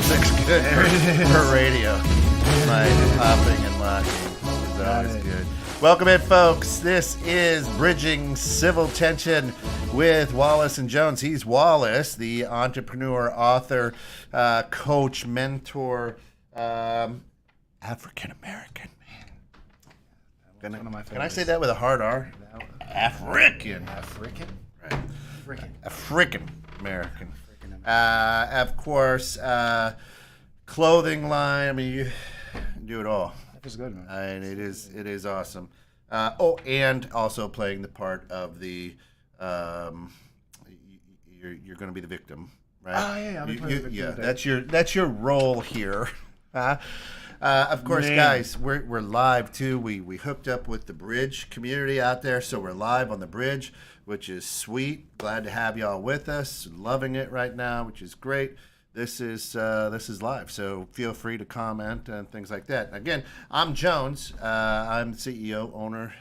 Music's good for radio. My popping and locking is always good. Welcome in, folks. This is Bridging Civil Tension with Wallace and Jones. He's Wallace, the entrepreneur, author, coach, mentor, African-American. Can I say that with a hard R? African. Right. African-American. Of course, clothing line. I mean, you do it all. That was good, man. And it is awesome. And also playing the part of the you're going to be the victim, right? Oh yeah, I'll be playing the victim. That's your role here. Of course, guys, we're live too. We hooked up with the Bridge community out there, so we're live on the Bridge, which is sweet. Glad to have y'all with us. Loving it right now, which is great. This is live, so feel free to comment and things like that. Again, I'm Jones. I'm the CEO, owner,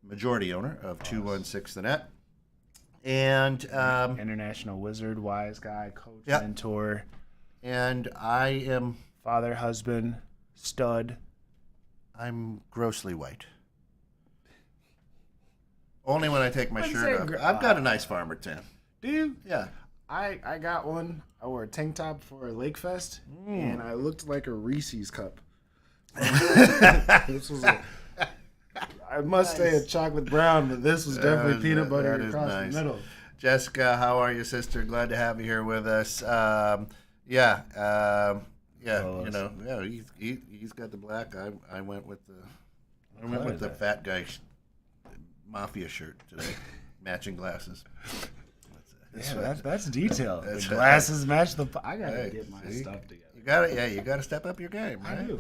majority owner of 216 The Net, and international wizard, wise guy, coach, yep. mentor, and I am father, husband, stud. I'm grossly white. Only when I take my shirt off. I've got a nice farmer tan. Do you? Yeah. I got one. I wore a tank top for a Lake Fest, and I looked like a Reese's cup. This was I must say a chocolate brown, but this was definitely peanut butter across the middle. Jessica, how are you, sister? Glad to have you here with us. He's got the black. I went with the fat guy mafia shirt today, matching glasses. That's detail. The glasses match the. I gotta get my stuff together. You gotta step up your game, right? I do.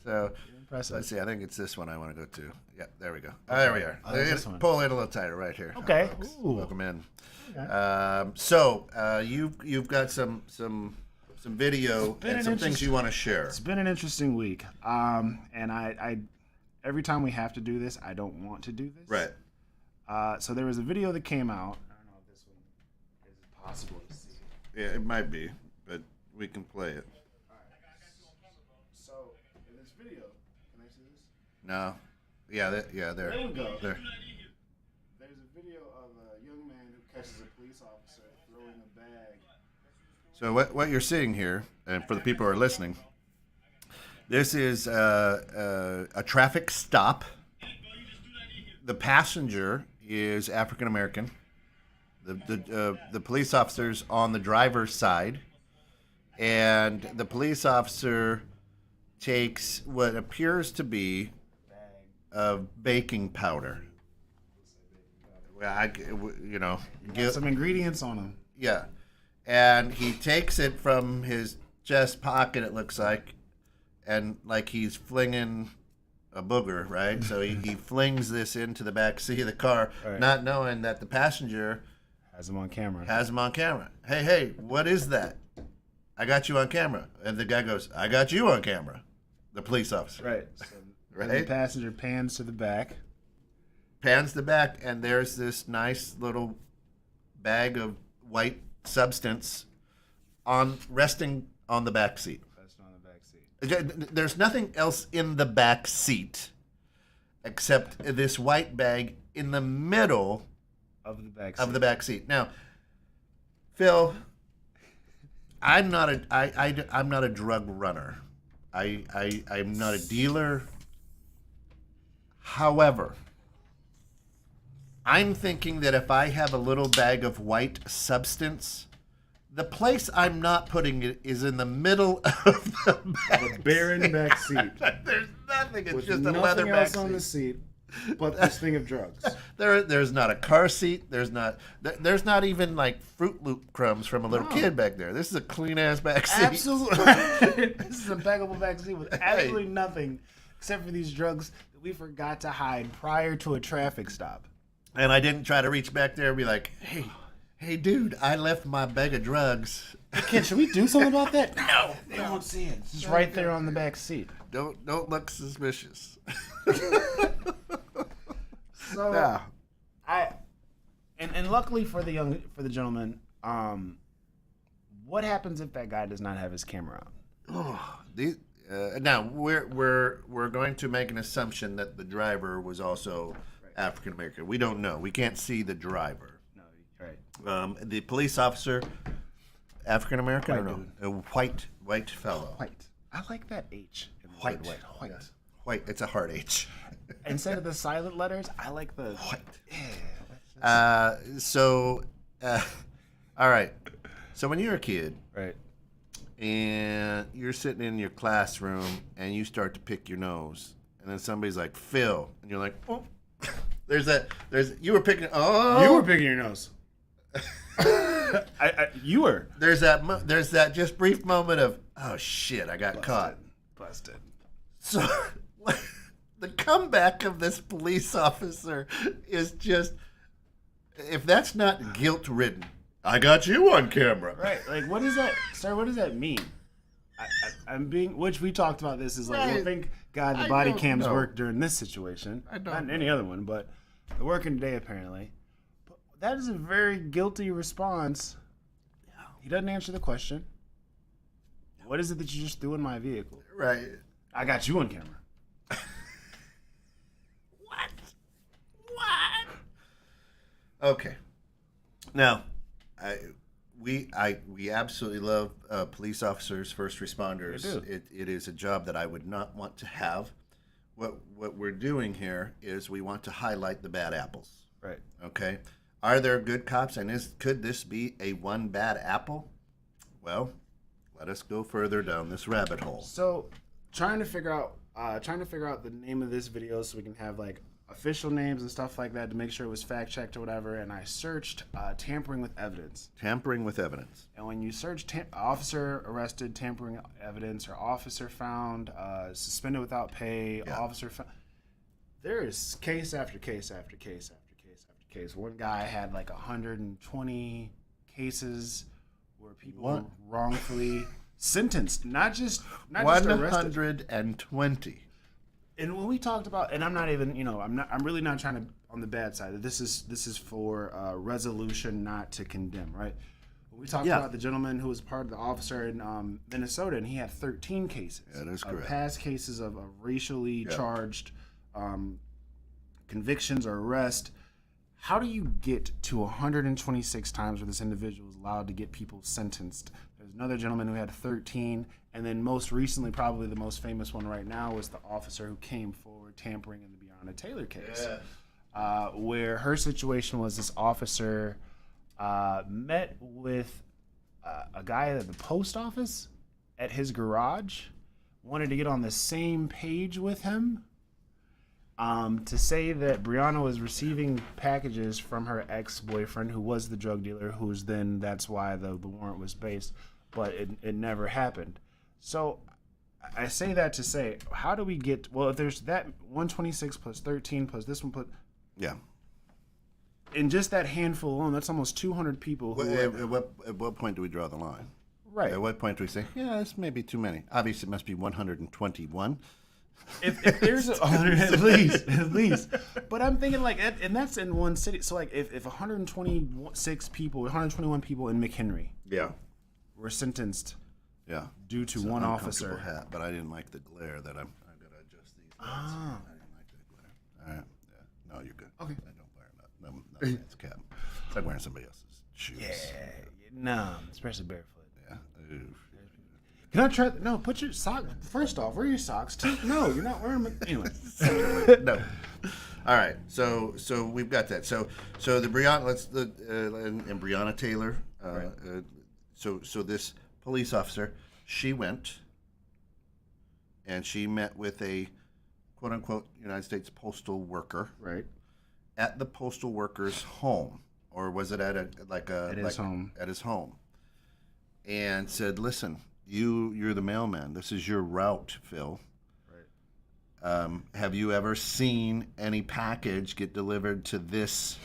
So impressive. Let's see. I think it's this one I want to go to. Yeah, there we go. There we are. Pull it a little tighter right here. Okay. Welcome in. Okay. You've got some video and some things you want to share. It's been an interesting week. And I every time we have to do this, I don't want to do this. Right. So there was a video that came out. I don't know if this one is possible to see. Yeah, it might be, but we can play it. All right. So in this video, can I see this? No. Yeah, there. There we go. There. There's a video of a young man who catches a police officer throwing a bag. So what you're seeing here, and for the people who are listening, this is a traffic stop. The passenger is African American. The police officer's on the driver's side, and the police officer takes what appears to be baking powder. Some ingredients on them. Yeah, and he takes it from his chest pocket. It looks like, and like he's flinging a booger, right? So he flings this into the back seat of the car, right, not knowing that the passenger has him on camera. Hey, what is that? I got you on camera. And the guy goes, I got you on camera. The police officer. Right. So right? The passenger pans to the back. And there's this nice little bag of white substance resting on the back seat. There's nothing else in the back seat except this white bag in the middle of the back seat. Now, Phil, I'm not a drug runner. I'm not a dealer. However, I'm thinking that if I have a little bag of white substance, the place I'm not putting it is in the middle of the barren back seat. There's nothing. It's with just a leather back seat. on the seat, but this thing of drugs. There's not a car seat. There's not even like Fruit Loop crumbs from a little kid back there. This is a clean ass back seat. Absolutely. This is a impeccable back seat with absolutely nothing except for these drugs that we forgot to hide prior to a traffic stop. And I didn't try to reach back there and be like, Hey, dude, I left my bag of drugs. Hey, kid, should we do something about that? No. They won't see it. It's just right there on the back seat. Don't look suspicious. So, yeah. And luckily for the gentleman, What happens if that guy does not have his camera on? Oh, now we're going to make an assumption that the driver was also African American. We don't know. We can't see the driver. No, right. The police officer, African American or White no? A white fellow. White. I like that H. In White. White. Yes. White. It's a hard H. Instead of the silent letters, I like the White. Yeah. All right. So when you're a kid, Right. and you're sitting in your classroom and you start to pick your nose, and then somebody's like, Phil, and you're like, oh. You were picking your nose. You were. There's that just brief moment of, oh shit, I got caught. Busted. So the comeback of this police officer is just, if that's not guilt ridden, I got you on camera. Right. Like, what is that, sir? What does that mean? I'm being, which we talked about this, is like, Right. well, thank God the body cams know. work during this situation. I don't Not in know. any other one, but they're working today apparently. But that is a very guilty response. He doesn't answer the question. What is it that you just threw in my vehicle? Right. I got you on camera. What? Okay. Now, we absolutely love police officers, first responders. We do. It is a job that I would not want to have. What we're doing here is we want to highlight the bad apples. Right. Okay. Are there good cops, and could this be a one bad apple? Well, let us go further down this rabbit hole. So, trying to figure out the name of this video so we can have like official names and stuff like that to make sure it was fact checked or whatever. And I searched tampering with evidence. Tampering with evidence. And when you search officer arrested, tampering evidence, or officer found, suspended without pay, Yeah. officer found, there is case after case after case after case after case. One guy had like 120 cases where people were wrongfully sentenced, not just arrested. 120. And when we talked about, and I'm not even, I'm really not trying to on the bad side. This is for resolution, not to condemn, right? We talked about the gentleman who was part of the officer in Minnesota, and he had 13 cases. That is correct. Past cases of racially charged convictions or arrest. How do you get to 126 times where this individual is allowed to get people sentenced? There's another gentleman who had 13, and then most recently, probably the most famous one right now, was the officer who came forward tampering in the Breonna Taylor case, where her situation was this officer met with a guy at the post office at his garage, wanted to get on the same page with him, to say that Breonna was receiving packages from her ex-boyfriend, who was the drug dealer, that's why the warrant was based, but it never happened. So I say that to say, how do we get, if there's that 126 plus 13 plus this one, Yeah. in just that handful alone, that's almost 200 people. At what point do we draw the line? Right. At what point do we say, yeah, this may be too many? Obviously, it must be 121. If there's 100 at least. But I'm thinking and that's in one city. So if 121 people in McHenry were sentenced due to one officer. Hat, but I didn't like the glare that I've got to adjust these. I didn't like that glare. All right. Yeah. No, you're good. Okay. I don't wear it. No, it's a cap. It's like wearing somebody else's shoes. Yeah. No, especially barefoot. Yeah. Oof. Can I try? No, put your sock. First off, wear your socks. No, you're not wearing them. Anyway. No. All right. So we've got that. So the Breonna, and Breonna Taylor. So this police officer, she went and she met with a quote unquote United States postal worker. Right. At the postal worker's home, or was it at his home? At his home, and said, "Listen, you're the mailman. This is your route, Phil. Right. Have you ever seen any package get delivered to this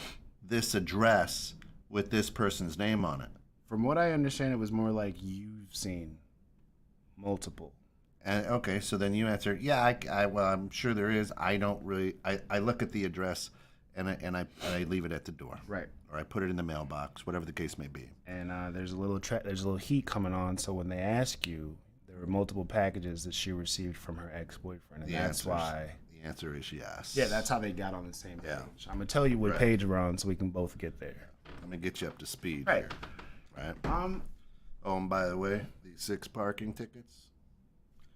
address with this person's name on it?" From what I understand, it was more like you've seen multiple. And okay, so then you answered, "Yeah, well, I'm sure there is. I don't really. I look at the address, and I leave it at the door. Right. Or I put it in the mailbox, whatever the case may be. And there's a little heat coming on. So when they ask you, there were multiple packages that she received from her ex-boyfriend, and that's why. The answer is yes. Yeah, that's how they got on the same page. Yeah. I'm gonna tell you what page we're on, so we can both get there. Let me get you up to speed Right. here. Right. Oh, and by the way, these 6 parking tickets.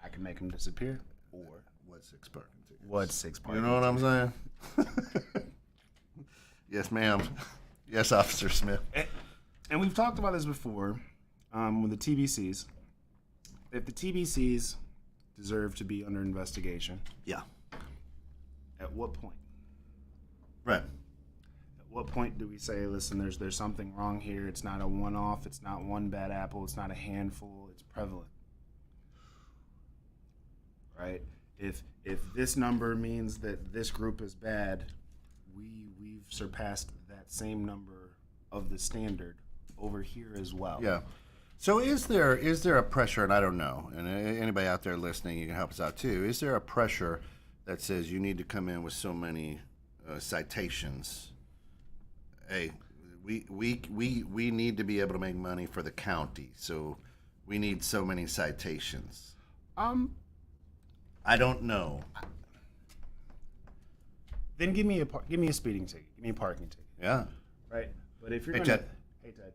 I can make them disappear. Or what 6 parking tickets? what 6 parking? You know what I'm saying? Yes, ma'am. Yes, Officer Smith. And we've talked about this before with the TBCs. If the TBCs deserve to be under investigation, Yeah. at what point? Right. At what point do we say, listen, there's something wrong here? It's not a one-off. It's not one bad apple. It's not a handful. It's prevalent. Right? If this number means that this group is bad, we've surpassed that same number of the standard over here as well. Yeah. So is there a pressure, and I don't know, and anybody out there listening, you can help us out too. Is there a pressure that says you need to come in with so many citations? Hey, we need to be able to make money for the county, so we need so many citations. I don't know. Then give me a speeding ticket. Give me a parking ticket. Yeah. Right. But if you're Hey, gonna, Ted. hey Ted,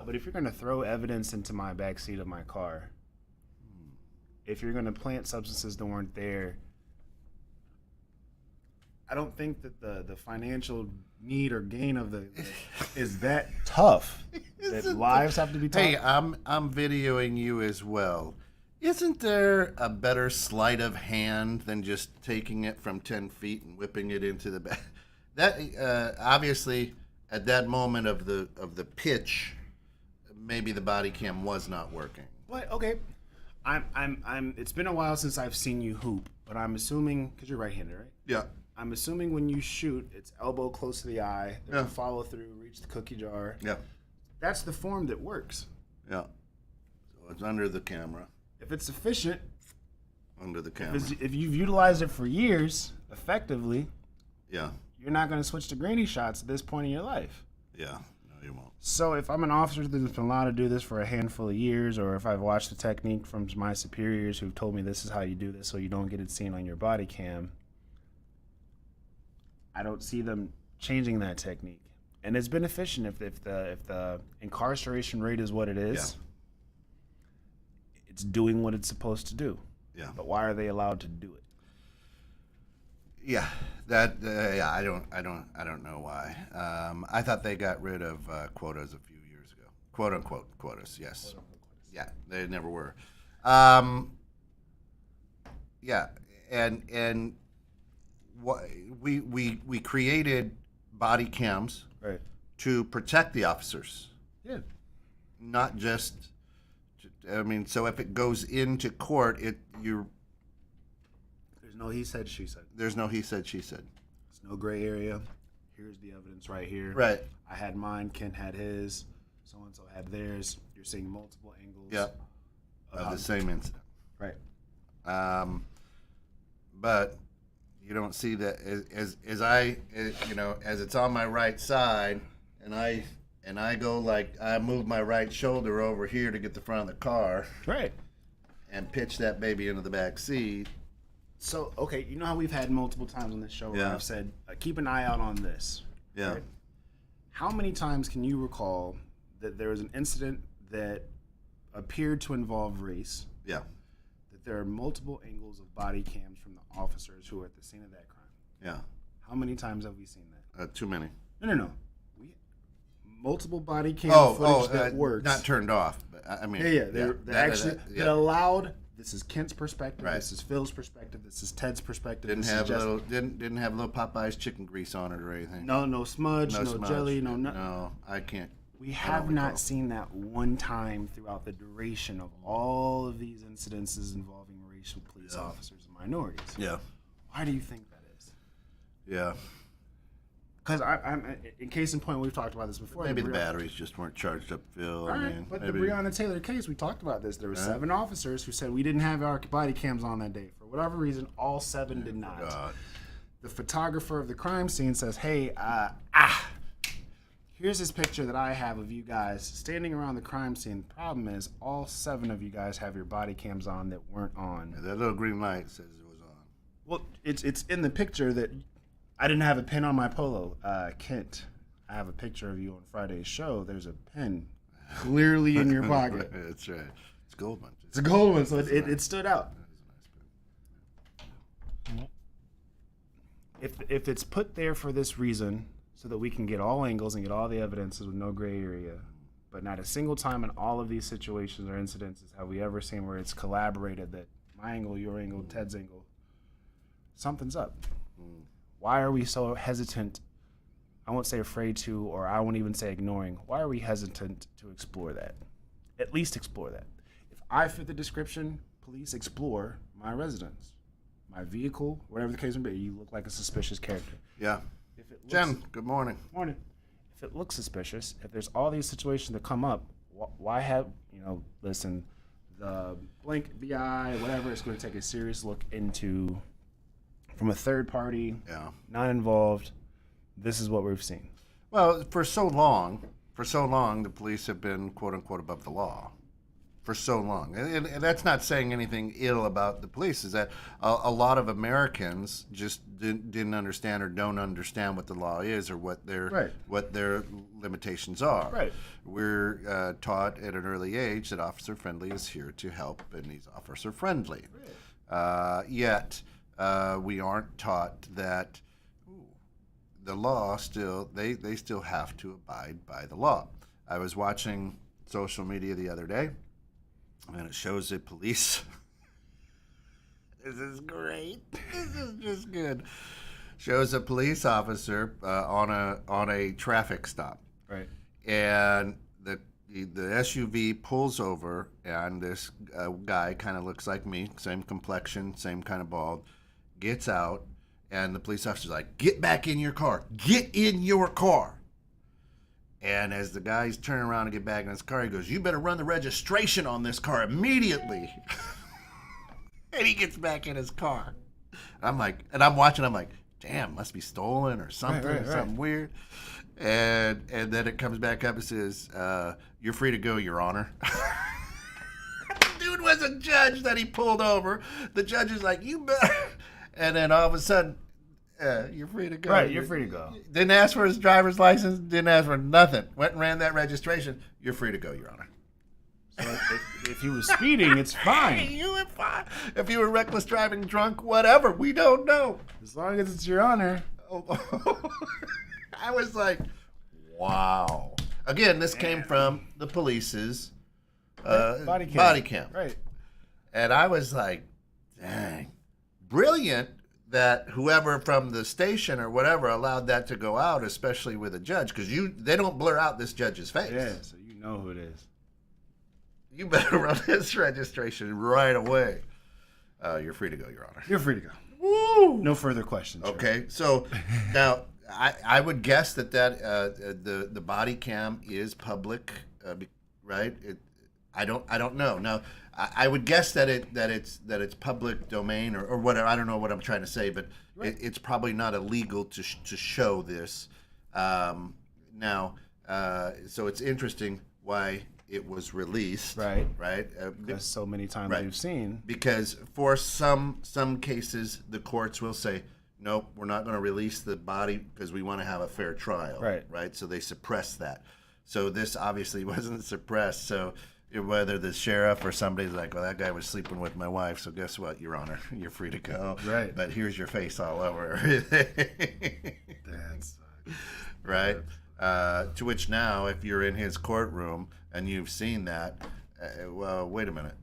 but if you're gonna throw evidence into my backseat of my car, if you're gonna plant substances that weren't there, I don't think that the financial need or gain of the is that tough. That lives have to be tough. Hey, I'm videoing you as well. Isn't there a better sleight of hand than just taking it from 10 feet and whipping it into the back? That obviously at that moment of the pitch, maybe the body cam was not working. But okay, I'm. It's been a while since I've seen you hoop, but I'm assuming because you're right-handed, right? Yeah. I'm assuming when you shoot, it's elbow close to the eye. There's Yeah. a follow through, reach the cookie jar. Yeah. That's the form that works. Yeah. So it's under the camera. If it's sufficient, Under the camera. if you've utilized it for years effectively, Yeah. you're not going to switch to grainy shots at this point in your life. Yeah. No, you won't. So if I'm an officer that's been allowed to do this for a handful of years, or if I've watched the technique from my superiors who've told me this is how you do this so you don't get it seen on your body cam, I don't see them changing that technique. And it's been efficient if the incarceration rate is what it is. Yeah. It's doing what it's supposed to do. Yeah. But why are they allowed to do it? Yeah. That. Yeah. I don't know why. I thought they got rid of quotas a few years ago. Quote unquote quotas. Yes. Yeah. They never were. Yeah. And what we created body cams Right. to protect the officers, Yeah. not just. I mean, so if it goes into court, There's no he said, she said. there's no he said, she said. There's no gray area. Here's the evidence right here. Right. I had mine. Ken had his. So and so had theirs. You're seeing multiple angles. Yeah. Of the same incident. Right. But you don't see that as it's on my right side, and I go like I move my right shoulder over here to get the front of the car Right. and pitch that baby into the back seat. So, okay, you know how we've had multiple times on this show where Yeah. I've said, keep an eye out on this. Yeah. Right? How many times can you recall that there was an incident that appeared to involve race, Yeah. that there are multiple angles of body cams from the officers who are at the scene of that crime? Yeah. How many times have we seen that? Too many. No. Multiple body cam footage that works. Not turned off. But I mean, Yeah. They're actually that allowed. This is Kent's perspective. Right. This is Phil's perspective. This is Ted's perspective. Didn't this have is just, didn't have little Popeyes chicken grease on it or anything. no smudge, no smudge. jelly, no nothing. No, I can't. We have not seen that one time throughout the duration of all of these incidences involving racial police officers and minorities. Yeah. Why do you think that is? Yeah. Because I'm in case in point, we've talked about this before. Maybe the batteries just weren't charged up, Phil. All right, but maybe. the Breonna Taylor case, we talked about this. There were 7 officers who said we didn't have our body cams on that day. For whatever reason, all 7 did not. God. the photographer of the crime scene says, hey, here's this picture that I have of you guys standing around the crime scene. The problem is all 7 of you guys have your body cams on that weren't on. That little green light says it was on. Well, it's in the picture that I didn't have a pin on my polo. Kent, I have a picture of you on Friday's show. There's a pin clearly in your pocket. That's right. It's gold one. It's a gold one, so it stood out. If it's put there for this reason, so that we can get all angles and get all the evidences with no gray area, but not a single time in all of these situations or incidences have we ever seen where it's collaborated that my angle, your angle, Ted's angle, something's up. Why are we so hesitant? I won't say afraid to, or I won't even say ignoring. Why are we hesitant to explore that? At least explore that. If I fit the description, police explore my residence, my vehicle, whatever the case may be. You look like a suspicious character. Yeah. If it looks, Jen, good morning. Morning. If it looks suspicious, if there's all these situations that come up, why have, listen, the blank BI, whatever, it's going to take a serious look into, from a third party, not involved, this is what we've seen. Well, for so long, the police have been, quote unquote, above the law. For so long. And that's not saying anything ill about the police, is that a lot of Americans just didn't understand or don't understand what the law is or what their limitations are. Right. We're taught at an early age that officer friendly is here to help, and he's officer friendly. Right. Yet we aren't taught that the law still, they still have to abide by the law. I was watching social media the other day, and it shows that police. This is great. This is just good. Shows a police officer on a traffic stop. Right. And the SUV pulls over, and this guy kind of looks like me, same complexion, same kind of bald, gets out, and the police officer's like, "Get back in your car. Get in your car." And as the guy's turning around to get back in his car, he goes, "You better run the registration on this car immediately." And he gets back in his car. I'm watching, I'm like, damn, must be stolen or something, something weird. And then it comes back up and says, "You're free to go, Your Honor." The dude was a judge that he pulled over. The judge is like, "You better." And then all of a sudden, you're free to go. Right, you're free to go. Didn't ask for his driver's license, didn't ask for nothing. Went and ran that registration. You're free to go, Your Honor. So if he was speeding, it's fine. You were fine. If you were reckless driving, drunk, whatever, we don't know. As long as it's Your Honor. I was like, wow. Again, this came from the police's body cam. Right. And I was like, dang. Brilliant that whoever from the station or whatever allowed that to go out, especially with a judge, because they don't blur out this judge's face. Yeah, so you know who it is. You better run this registration right away. You're free to go, Your Honor. You're free to go. Woo! No further questions. Okay, so now I would guess that the body cam is public, right? I don't know. Now I would guess that it's public domain or whatever. I don't know what I'm trying to say, but it's probably not illegal to show this. Now, so it's interesting why it was released. Right. Because so many times we've seen. Because for some cases, the courts will say, nope, we're not going to release the body because we want to have a fair trial. Right. So they suppress that. So this obviously wasn't suppressed. So whether the sheriff or somebody's like, well, that guy was sleeping with my wife, so guess what, Your Honor, you're free to go. Right. But here's your face all over everything. That's right. To which now, if you're in his courtroom and you've seen that, well, wait a minute,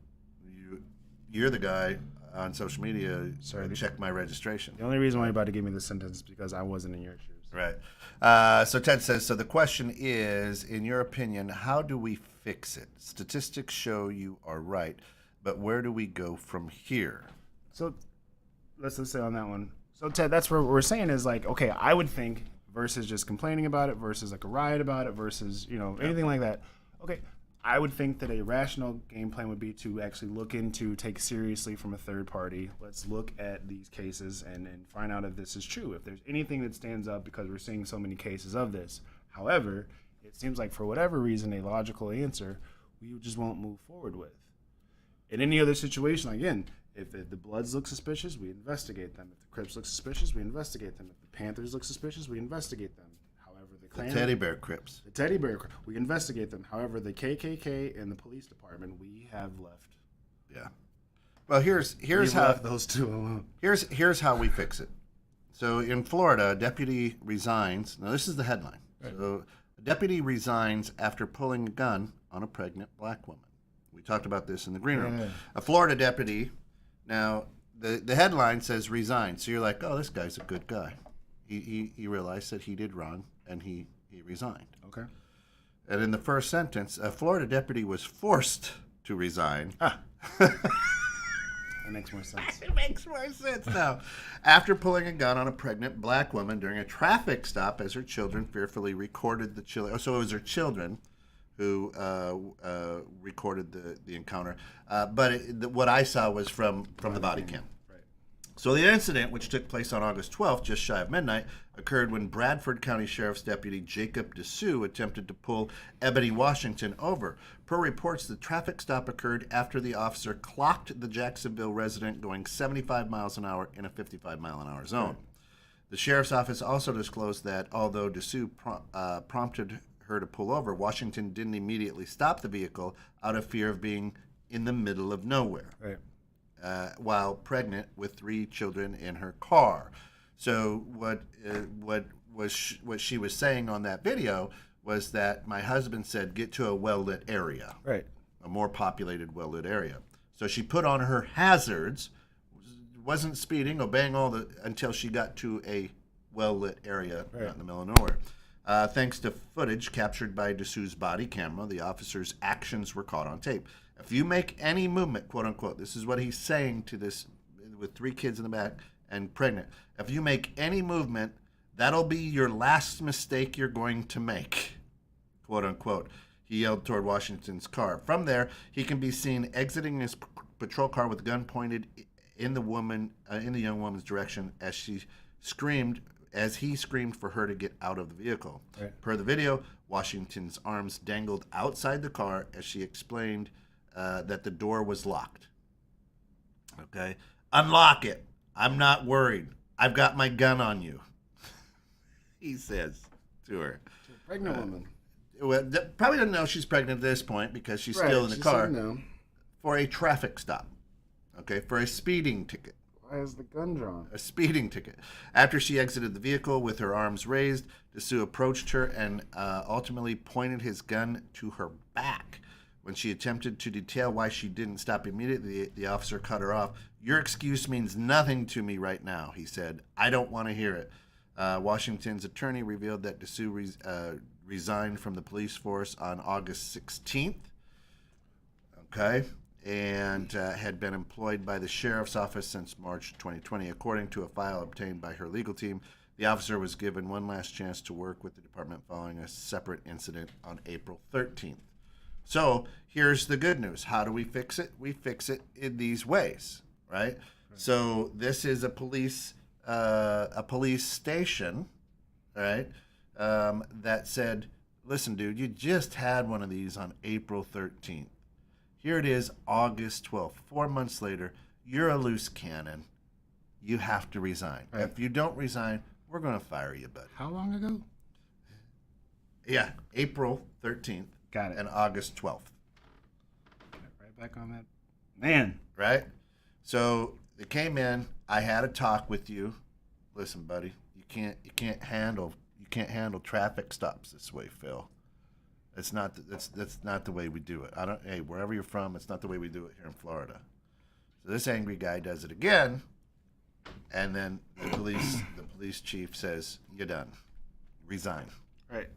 you're the guy on social media. Sorry, check my registration. The only reason why you're about to give me this sentence is because I wasn't in your shoes. Right. So Ted says, so the question is, in your opinion, how do we fix it? Statistics show you are right, but where do we go from here? So let's say on that one. So Ted, that's what we're saying is like, okay, I would think versus just complaining about it versus like a riot about it versus, anything like that. Okay, I would think that a rational game plan would be to actually look into, take seriously from a third party. Let's look at these cases and find out if this is true. If there's anything that stands up, because we're seeing so many cases of this. However, it seems like for whatever reason, a logical answer we just won't move forward with. In any other situation, again, if the Bloods look suspicious, we investigate them. If the Crips look suspicious, we investigate them. If the Panthers look suspicious, we investigate them. The teddy bear Crips. The teddy bear, we investigate them. However, the KKK and the police department, we have left. Yeah. Well, here's how left those two alone. Here's how we fix it. So in Florida, a deputy resigns. Now this is the headline. Right. So a deputy resigns after pulling a gun on a pregnant black woman. We talked about this in the green room. Yeah. A Florida deputy. Now the headline says resign. So you're like, oh, this guy's a good guy. He realized that he did wrong. And he resigned. Okay. And in the first sentence, a Florida deputy was forced to resign. That makes more sense. It makes more sense now. After pulling a gun on a pregnant black woman during a traffic stop as her children fearfully recorded the children. Oh, so it was her children who recorded the encounter. But what I saw was from the body cam. So the incident, which took place on August 12th, just shy of midnight, occurred when Bradford County Sheriff's Deputy Jacob DeSue attempted to pull Ebony Washington over. Per reports, the traffic stop occurred after the officer clocked the Jacksonville resident going 75 miles an hour in a 55-mile-an-hour zone. The sheriff's office also disclosed that although DeSue prompted her to pull over, Washington didn't immediately stop the vehicle out of fear of being in the middle of nowhere. Right. While pregnant with 3 children in her car. So what she was saying on that video was that my husband said, get to a well-lit area. Right. A more populated, well-lit area. So she put on her hazards, wasn't speeding, obeying until she got to a well-lit area, right, not in the middle of nowhere. Thanks to footage captured by DeSue's body camera, the officer's actions were caught on tape. If you make any movement, quote unquote, this is what he's saying to this with 3 kids in the back and pregnant. If you make any movement, that'll be your last mistake you're going to make, quote unquote. He yelled toward Washington's car. From there, he can be seen exiting his patrol car with a gun pointed in the young woman's direction as he screamed for her to get out of the vehicle. Right. Per the video, Washington's arms dangled outside the car as she explained that the door was locked. Okay? Unlock it. I'm not worried. I've got my gun on you. He says to her. To a pregnant woman. Well, probably doesn't know she's pregnant at this point because she's still in the car. No. For a traffic stop. Okay? For a speeding ticket. Why is the gun drawn? A speeding ticket. After she exited the vehicle with her arms raised, DeSue approached her and ultimately pointed his gun to her back. When she attempted to detail why she didn't stop immediately, the officer cut her off. Your excuse means nothing to me right now, he said. I don't want to hear it. Washington's attorney revealed that DeSue resigned from the police force on August 16th. Okay. And had been employed by the sheriff's office since March 2020. According to a file obtained by her legal team, the officer was given one last chance to work with the department following a separate incident on April 13th. So here's the good news. How do we fix it? We fix it in these ways, right? So this is a police station, right, that said, listen, dude, you just had one of these on April 13th. Here it is, August 12th. 4 months later, you're a loose cannon. You have to resign. Right. If you don't resign, we're going to fire you, buddy. How long ago? Yeah, April 13th. Got it. And August 12th. Right back on that. Man. Right? So they came in. I had a talk with you. Listen, buddy, you can't handle traffic stops this way, Phil. That's not the way we do it. Hey, wherever you're from, it's not the way we do it here in Florida. So this angry guy does it again, and then the police chief says, "You're done. Resign." Right.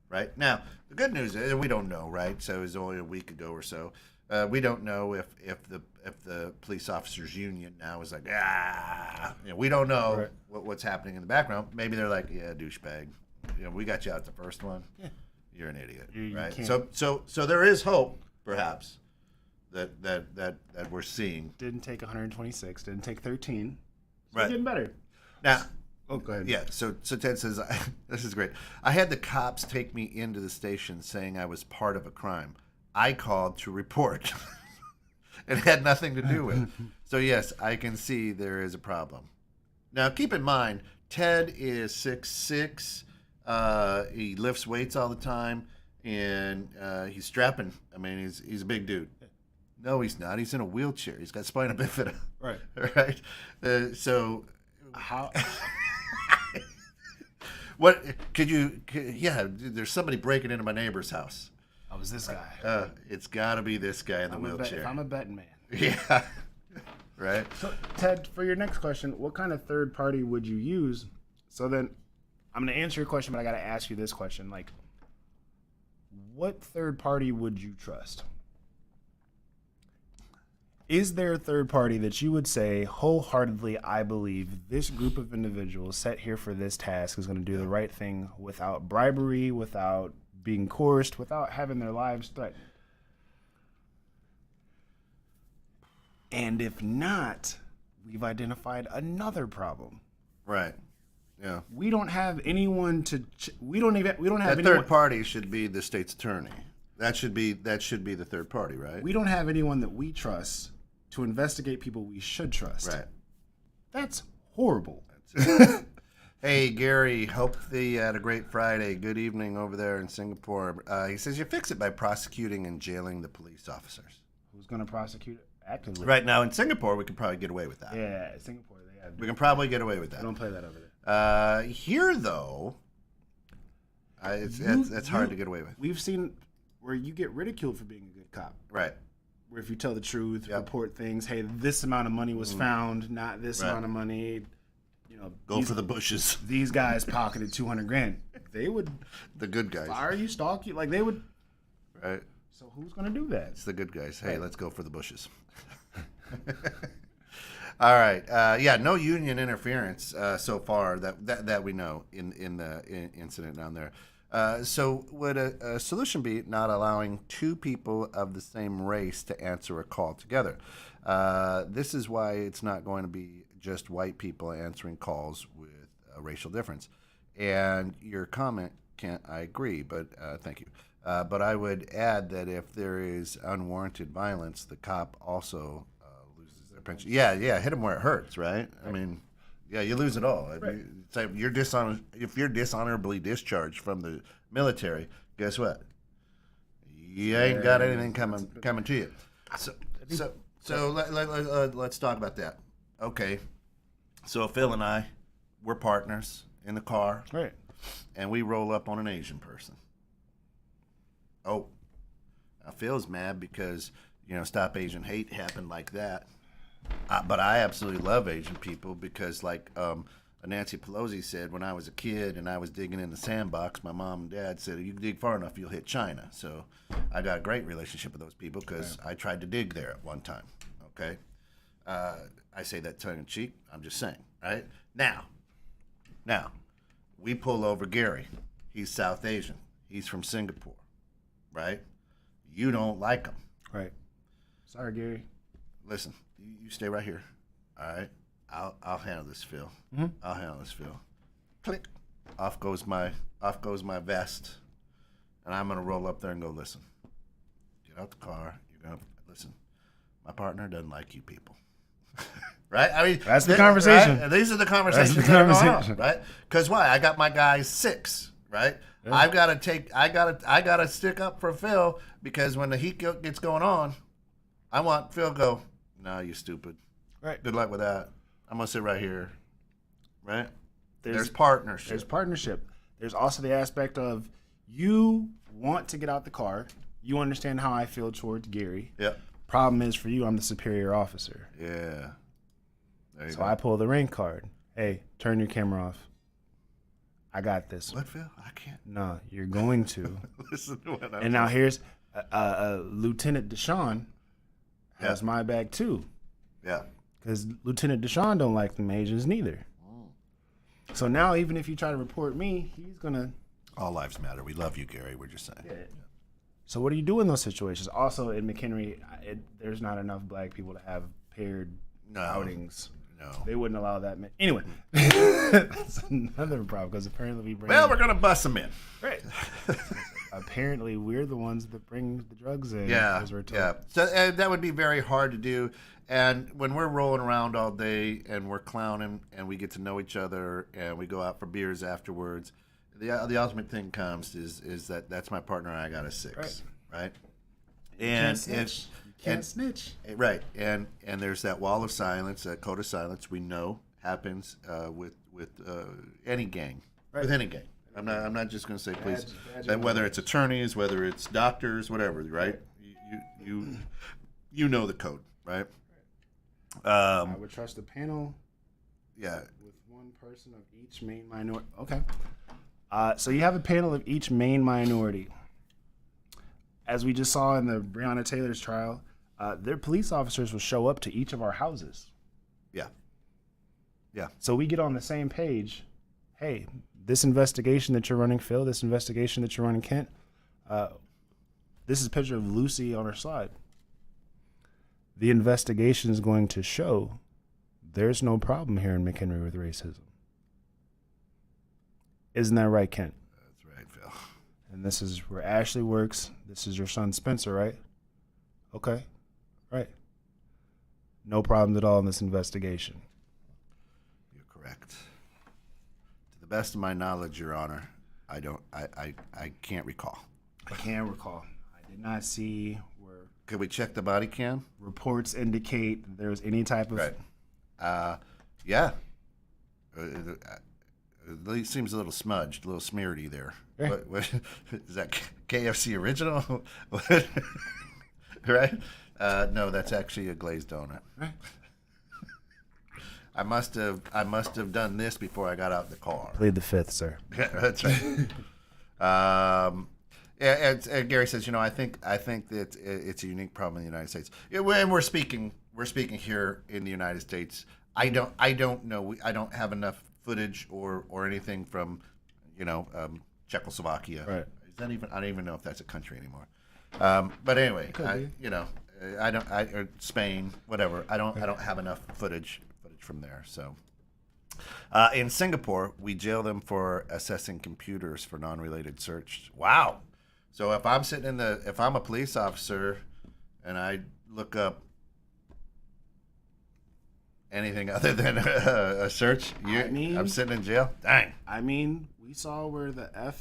Right? Now, the good news is we don't know, right? So it was only a week ago or so. We don't know if the police officers union now is like, we don't know what's happening in the background. Maybe they're like, yeah, douchebag. We got you out the first one. Yeah. you're an idiot, You right? can't. So there is hope, perhaps, that we're seeing. Didn't take 126. Didn't take 13. So Right. Getting better. Now, Oh, go ahead. yeah. So Ted says, this is great. I had the cops take me into the station saying I was part of a crime. I called to report. It had nothing to do with it. So yes, I can see there is a problem. Now, keep in mind, Ted is 6'6". He lifts weights all the time, and he's strapping. I mean, he's a big dude. No, he's not. He's in a wheelchair. He's got spina bifida. Right. Right. So, How? what could you? Yeah, there's somebody breaking into my neighbor's house. I was this guy. It's got to be this guy in the wheelchair. I'm a betting man. Yeah. Right. So, Ted, for your next question, what kind of third party would you use? So then, I'm going to answer your question, but I got to ask you this question: like, what third party would you trust? Is there a third party that you would say wholeheartedly, I believe this group of individuals set here for this task is going to do the right thing without bribery, without being coerced, without having their lives threatened? And if not, we've identified another problem. Right. Yeah. We don't have anyone to. We don't have That anyone. third party should be the state's attorney. That should be the third party, right? We don't have anyone that we trust to investigate people we should trust. Right. That's horrible. Hey, Gary, hope you had a great Friday. Good evening over there in Singapore. He says you fix it by prosecuting and jailing the police officers. Who's going to prosecute it actively? Right now in Singapore, we could probably get away with that. Yeah, Singapore. They have. We can probably get away with They that. don't play that over there. Here, though, it's hard to get away with. We've seen where you get ridiculed for being a good cop. Right. Where if you tell the truth, Yep. report things, hey, this amount of money was found, not this Right. amount of money. You know, Go for the bushes. these guys pocketed $200,000. They would The good guys. fire you, stalk you, like they would. Right. So who's gonna do that? It's the good guys. Hey, let's go for the bushes. All right. Yeah, no union interference so far that we know in the incident down there. So would a solution be not allowing two people of the same race to answer a call together? This is why it's not going to be just white people answering calls with a racial difference. And your comment, Kent, I agree, but thank you. But I would add that if there is unwarranted violence, the cop also loses their pension. Yeah, hit them where it hurts, right? I mean, yeah, you lose it all. I mean, it's like if you're dishonorably discharged from the military, guess what? You ain't got anything coming to you. So let's talk about that. Okay, so Phil and I, we're partners in the car, Right. and we roll up on an Asian person. Oh, now Phil's mad because, Stop Asian Hate happened like that. But I absolutely love Asian people because, like Nancy Pelosi said, when I was a kid and I was digging in the sandbox, my mom and dad said, if you dig far enough, you'll hit China. So I got a great relationship with those people because I tried to dig there at one time. Okay? I say that tongue in cheek. I'm just saying, right? Now, we pull over Gary. He's South Asian. He's from Singapore, right? You don't like him. Right. Sorry, Gary. Listen, you stay right here. All right? I'll handle this, Phil. Mm-hmm. I'll handle this, Phil. Click. Off goes my vest, and I'm gonna roll up there and go, listen. Get out the car. You're gonna listen. My partner doesn't like you people. Right? I mean, That's the conversation. Right? These are the conversations That's the that are going conversation. on, right? Because why? I got my guys 6, right? Yeah. I gotta stick up for Phil because when the heat gets going on, I want Phil to go, no, you stupid. Right. Good luck with that. I'm gonna sit right here. Right? There's partnership. partnership. There's partnership. There's also the aspect of you want to get out the car. You understand how I feel towards Gary. Yep. Problem is for you, I'm the superior officer. Yeah. There you So go. I pull the rank card. Hey, turn your camera off. I got this. What, Phil? I can't No, you're going to. listen to what I'm And now here's Lieutenant Deshaun has Yeah. my back too. Yeah. Because Lieutenant Deshaun don't like them Asians neither. So now even if you try to report me, he's going to All lives matter. We love you, Gary. We're just saying. Yeah. So what do you do in those situations? Also, in McHenry, there's not enough black people to have paired outings. No. They wouldn't allow that. Anyway, that's another problem because apparently we bring. Well, we're going to bust them in. Right. Apparently, we're the ones that bring the drugs in. Yeah. As we're told. Yeah. So that would be very hard to do. And when we're rolling around all day and we're clowning and we get to know each other and we go out for beers afterwards, the ultimate thing comes is that's my partner and I got a 6, right? And you can't snitch. Right. And there's that wall of silence, that code of silence we know happens with any gang, with any gang. I'm not just going to say police, that whether it's attorneys, whether it's doctors, whatever, right? You know the code, right? I would trust the panel. Yeah. With one person of each main minority. Okay. So you have a panel of each main minority. As we just saw in the Breonna Taylor's trial, their police officers will show up to each of our houses. Yeah. Yeah. So we get on the same page. Hey, this investigation that you're running, Phil, this investigation that you're running, Kent, this is a picture of Lucy on her slide. The investigation is going to show there's no problem here in McHenry with racism. Isn't that right, Kent? That's right, Phil. And this is where Ashley works. This is your son, Spencer, right? Okay. Right. No problems at all in this investigation. You're correct. To the best of my knowledge, Your Honor, I can't recall. I can't recall. I did not see where. Could we check the body cam? Reports indicate that there was any type of. Right. Yeah. It seems a little smudged, a little smearedy there. Yeah. What is that? KFC original? Right? No, that's actually a glazed donut. Right. I must have done this before I got out the car. Plead the fifth, sir. Yeah, that's right. And Gary says, I think that it's a unique problem in the United States. And we're speaking here in the United States. I don't know. I don't have enough footage or anything from, Czechoslovakia. Right. Is that even? I don't even know if that's a country anymore. But anyway, or Spain, whatever. I don't have enough footage from there. So, in Singapore, we jail them for assessing computers for non-related search. Wow. So if I'm a police officer, and I look up anything other than a search, I'm sitting in jail. Dang. I mean, we saw where the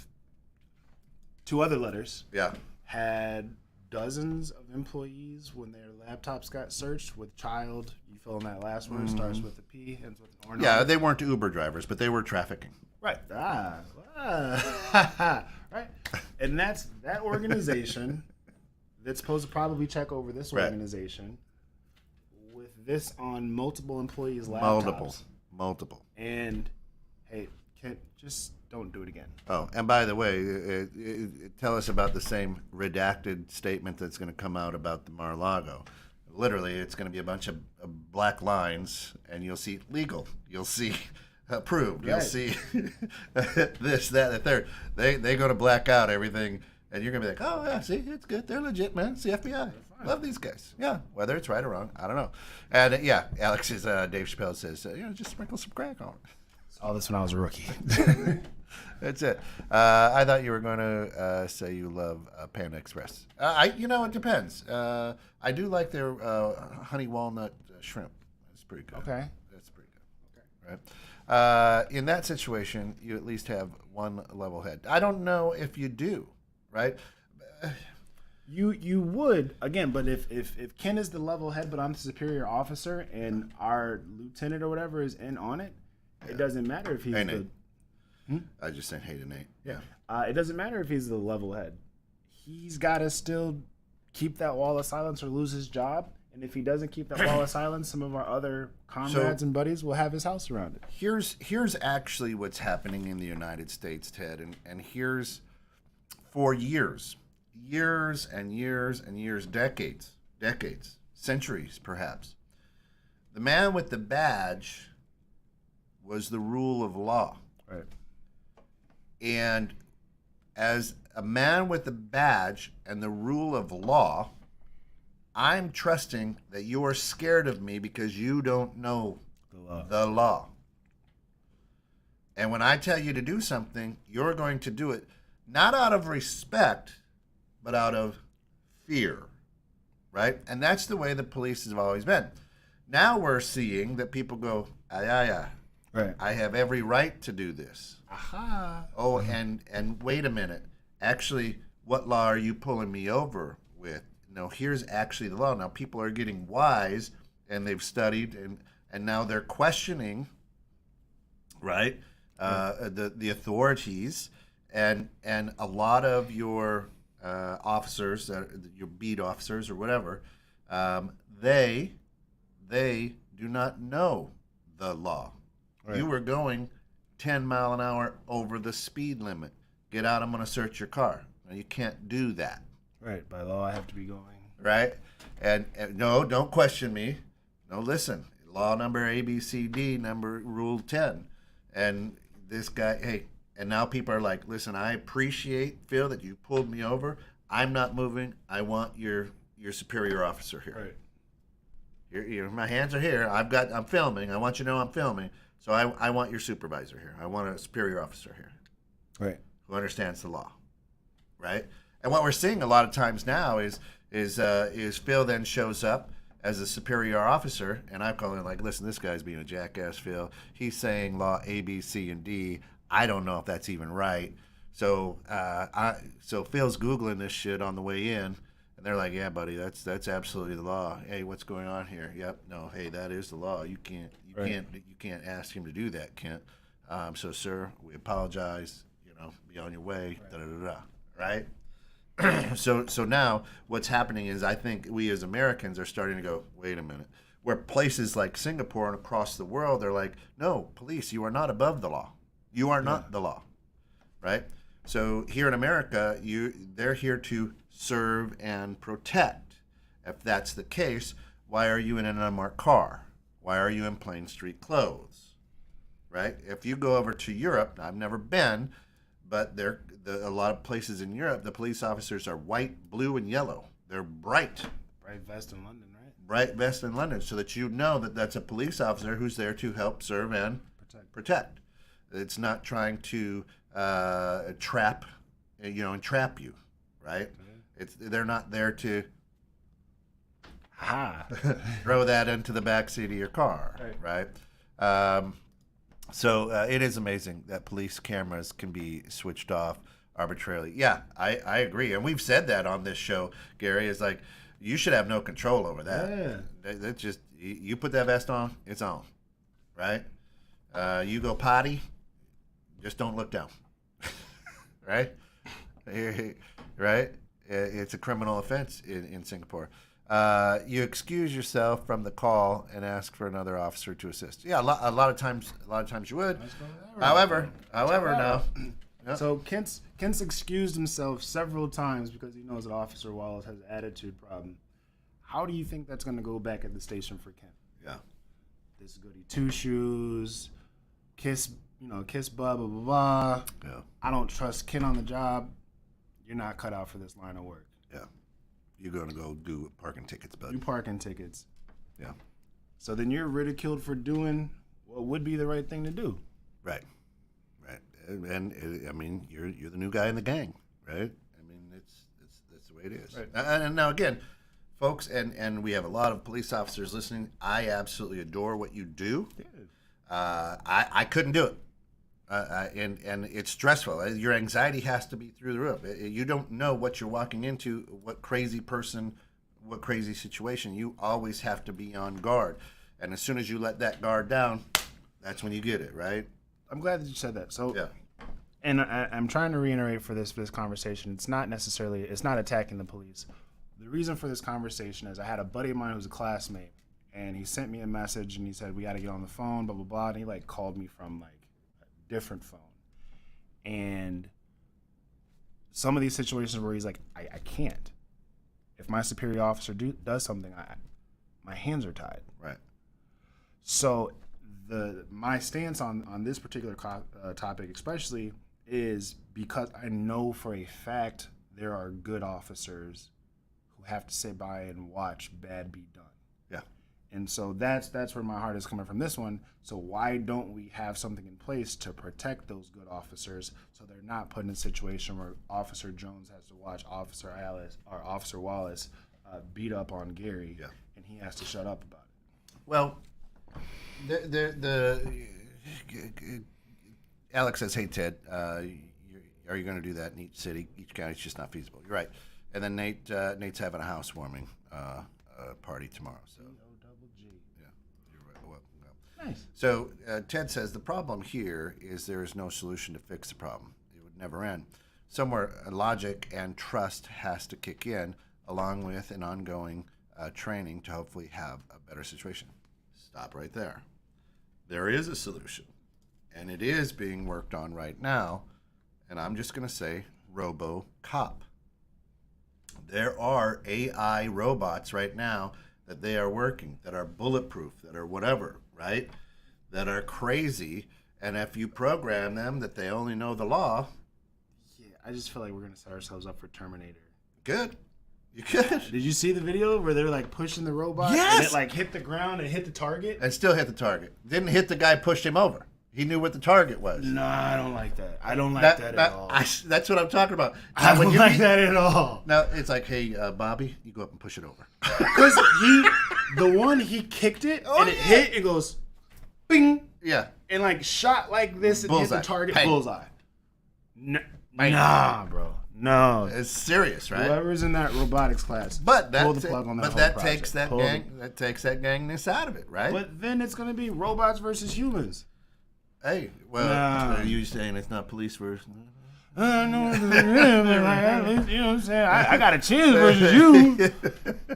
two other letters. Yeah. Had dozens of employees when their laptops got searched with child. You fill in that last one. Starts with a P, ends with an R. Yeah, they weren't Uber drivers, but they were trafficking. Right. Right. And that's that organization that's supposed to probably check over this organization with this on multiple employees' laptops. Multiple. And hey, just don't do it again. Oh, and by the way, tell us about the same redacted statement that's going to come out about the Mar-a-Lago. Literally, it's going to be a bunch of black lines, and you'll see legal. You'll see approved. You'll see this, that, the third. They're going to black out everything, and you're going to be like, oh, yeah, see, it's good. They're legit, man. It's the FBI. Love these guys. Yeah, whether it's right or wrong, I don't know. And, Alex is, Dave Chappelle says, just sprinkle some crack on it. Saw this when I was a rookie. That's it. I thought you were going to say you love Panda Express. It depends. I do like their honey walnut shrimp. That's pretty good. Okay. That's pretty good. Okay. Right. In that situation, you at least have one level head. I don't know if you do, right? You would again, but if Ken is the level head, but I'm the superior officer, and our lieutenant or whatever is in on it, it doesn't matter if he's the. I just said hey to Nate. Yeah. It doesn't matter if he's the level head. He's got to still keep that wall of silence or lose his job. And if he doesn't keep that wall of silence, some of our other comrades and buddies will have his house surrounded. Here's actually what's happening in the United States, Ted, and here's for years and years and years, decades, centuries perhaps. The man with the badge was the rule of law. Right. And as a man with a badge and the rule of law, I'm trusting that you are scared of me because you don't know the law. And when I tell you to do something, you're going to do it not out of respect, but out of fear, right? And that's the way the police have always been. Now we're seeing that people go, Right. I have every right to do this. Aha. Oh, and wait a minute. Actually, what law are you pulling me over with? No, here's actually the law. Now people are getting wise, and they've studied, and now they're questioning, right? The authorities, and a lot of your officers, your beat officers or whatever, they do not know the law. Right. You were going 10 mile an hour over the speed limit. Get out, I'm going to search your car. Now, you can't do that. Right, by law I have to be going. Right? And no, don't question me. No, listen. Law number ABCD, number rule 10. And this guy, hey, and now people are like, listen, I appreciate, Phil, that you pulled me over. I'm not moving. I want your superior officer here. Right. My hands are here. I'm filming. I want you to know I'm filming. So I want your supervisor here. I want a superior officer here. Right. Who understands the law. Right? And what we're seeing a lot of times now is Phil then shows up as a superior officer, and I call him like, listen, this guy's being a jackass, Phil. He's saying law A, B, C, and D. I don't know if that's even right. So so Phil's Googling this shit on the way in, and they're like, yeah, buddy, that's absolutely the law. Hey, what's going on here? Yep, no, hey, that is the law. You can't ask him to do that, Kent. So, sir, we apologize. Be on your way. Right. Right? So now what's happening is I think we as Americans are starting to go, wait a minute. Where places like Singapore and across the world, they're like, no, police, you are not above the law. You are not the law, right? So here in America, they're here to serve and protect. If that's the case, why are you in an unmarked car? Why are you in plain street clothes, right? If you go over to Europe, I've never been, but a lot of places in Europe, the police officers are white, blue, and yellow. They're bright. Bright vest in London, right? Bright vest in London, so that you know that that's a police officer who's there to help serve and protect. It's not trying to trap you, right? They're not there to throw that into the backseat of your car, right? So it is amazing that police cameras can be switched off arbitrarily. Yeah, I agree. And we've said that on this show, Gary, is like, you should have no control over that. Yeah. That's just, you put that vest on, it's on, right? You go potty, just don't look down, right? Right? It's a criminal offense in Singapore. You excuse yourself from the call and ask for another officer to assist. Yeah, a lot of times you would. However, no. Yep. So Kent's excused himself several times because he knows that Officer Wallace has an attitude problem. How do you think that's going to go back at the station for Kent? Yeah. This goody two shoes, kiss blah blah blah blah. Yeah. I don't trust Kent on the job. You're not cut out for this line of work. Yeah. You're going to go do parking tickets, bud. Do parking tickets. Yeah. So then you're ridiculed for doing what would be the right thing to do. Right. And I mean, you're the new guy in the gang, right? I mean, that's the way it is. Right. And now again, folks, and we have a lot of police officers listening. I absolutely adore what you do. Yeah. I couldn't do it. And it's stressful. Your anxiety has to be through the roof. You don't know what you're walking into, what crazy person, what crazy situation. You always have to be on guard. And as soon as you let that guard down, that's when you get it, right? I'm glad that you said that. So, yeah. And I'm trying to reiterate for this conversation. It's not attacking the police. The reason for this conversation is I had a buddy of mine who's a classmate, and he sent me a message and he said, we got to get on the phone, blah, blah, blah. And he called me from a different phone. And some of these situations where he's like, I can't. If my superior officer does something, my hands are tied. Right. So my stance on this particular topic especially is because I know for a fact there are good officers who have to sit by and watch bad be done. Yeah. And so that's where my heart is coming from this one. So why don't we have something in place to protect those good officers so they're not put in a situation where Officer Jones has to watch Officer Alice or Officer Wallace beat up on Gary, and he has to shut up about it. Well, Alex says, "Hey Ted, are you going to do that in each city, each county? It's just not feasible." You're right. And then Nate's having a housewarming party tomorrow. So, G. yeah, you're right. Well. Nice. So Ted says the problem here is there is no solution to fix the problem. It would never end. Somewhere logic and trust has to kick in, along with an ongoing training to hopefully have a better situation. Stop right there. There is a solution, and it is being worked on right now. And I'm just going to say RoboCop. There are AI robots right now that they are working, that are bulletproof, that are whatever, right? That are crazy. And if you program them that they only know the law. Yeah, I just feel like we're going to set ourselves up for Terminator. Good. You could. Did you see the video where they're like pushing the robot? Yes. And it like hit the ground and hit the target? And still hit the target. Didn't hit the guy, pushed him over. He knew what the target was. No, I don't like that. I don't like that at all. That's what I'm talking about. I don't like that at all. Now, it's like, hey, Bobby, you go up and push it over. Because he kicked it, and it hit, it goes, bing. Yeah. And like shot like this and Bullseye. hit the target, Bang. bullseye. Nah, bro. No. It's serious, right? Whoever's in that robotics class, But pull the plug on that whole project. takes that gangness out of it, right? But then it's going to be robots versus humans. Hey, well, are you saying it's not police versus? I know what it is, you know what I'm saying? I got a chance versus you.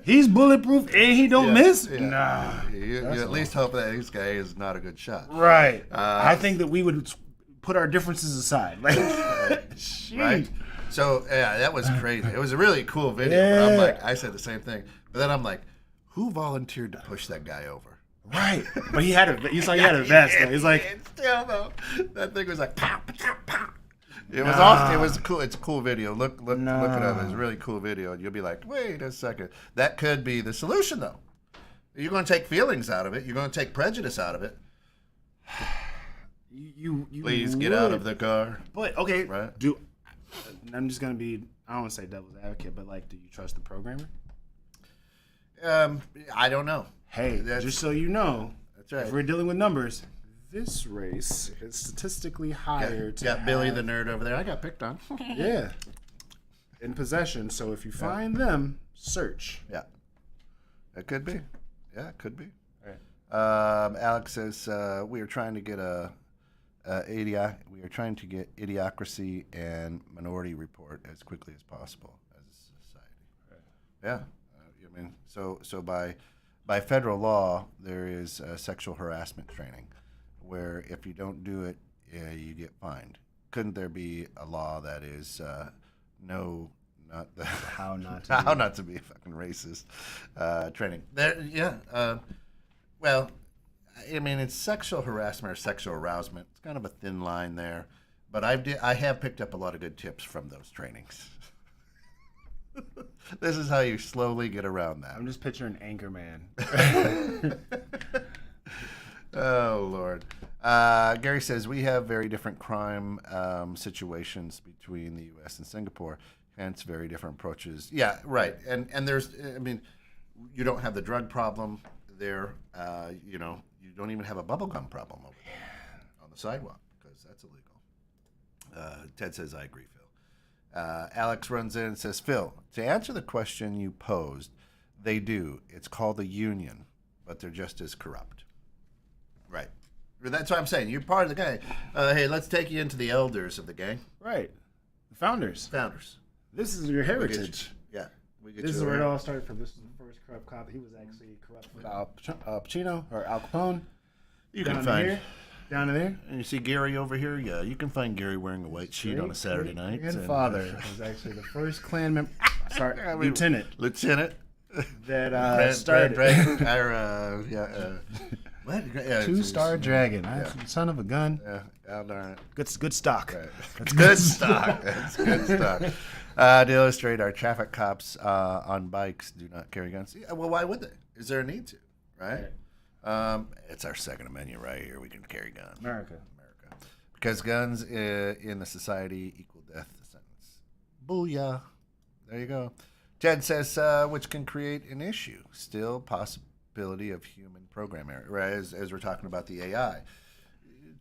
He's bulletproof and he don't miss? Yeah. Nah. You at least hope that this guy is not a good shot. Right. I think that we would put our differences aside. Like, right? So, yeah, that was crazy. It was a really cool video. But I said the same thing. But then I'm like, who volunteered to push that guy over? Right. But he had a vest. He's like, still though, that thing was like pow, pow, pow. It was awesome. It was cool. It's a cool video. Look it up. It's a really cool video. And you'll be like, wait a second. That could be the solution though. You're going to take feelings out of it. You're going to take prejudice out of it. You Please get out of the car. But okay, right? I'm just gonna be, I don't want to say devil's advocate, but like, do you trust the programmer? I don't know. Hey, just so you know, that's right. If we're dealing with numbers, this race is statistically higher. Got Billy the nerd over there. I got picked on. Yeah. In possession. So if you find them, search. Yeah. It could be. Yeah, it could be. Right. Alex says we are trying to get Idiocracy and Minority Report as quickly as possible as a society. Right. Yeah. I mean, so by federal law, there is sexual harassment training, where if you don't do it, you get fined. Couldn't there be a law that is how not to be a fucking racist training? There, yeah. Well, I mean, it's sexual harassment or sexual arousement. It's kind of a thin line there, but I have picked up a lot of good tips from those trainings. This is how you slowly get around that. I'm just picturing Anchorman. Oh, Lord. Gary says, we have very different crime situations between the U.S. and Singapore, hence very different approaches. Yeah, right. And there's, I mean, you don't have the drug problem there. You don't even have a bubblegum problem over there on the sidewalk because that's illegal. Ted says, I agree, Phil. Alex runs in and says, Phil, to answer the question you posed, they do. It's called the union, but they're just as corrupt. Right. That's what I'm saying. You're part of the gang. Hey, let's take you into the elders of the gang. Right. The founders. This is your heritage. Yeah. This is where it all started from. This is the first corrupt cop. He was actually corrupt with Al Pacino or Al Capone. You can find down in there. And you see Gary over here? Yeah, you can find Gary wearing a white sheet on a Saturday night. His father was actually the first Klan member. Sorry, Lieutenant. Lieutenant. That started. What? Yeah, Two-star dragon. Son of a gun. Yeah, darn it. Good stock. Right. That's good stock. That's good stock. To illustrate, our traffic cops on bikes do not carry guns. Yeah, well, why would they? Is there a need to? Right? It's our Second Amendment right here. We can carry guns. America. Because guns in the society equal death sentence. Booyah. There you go. Ted says, which can create an issue. Still possibility of human program error, right? As we're talking about the AI.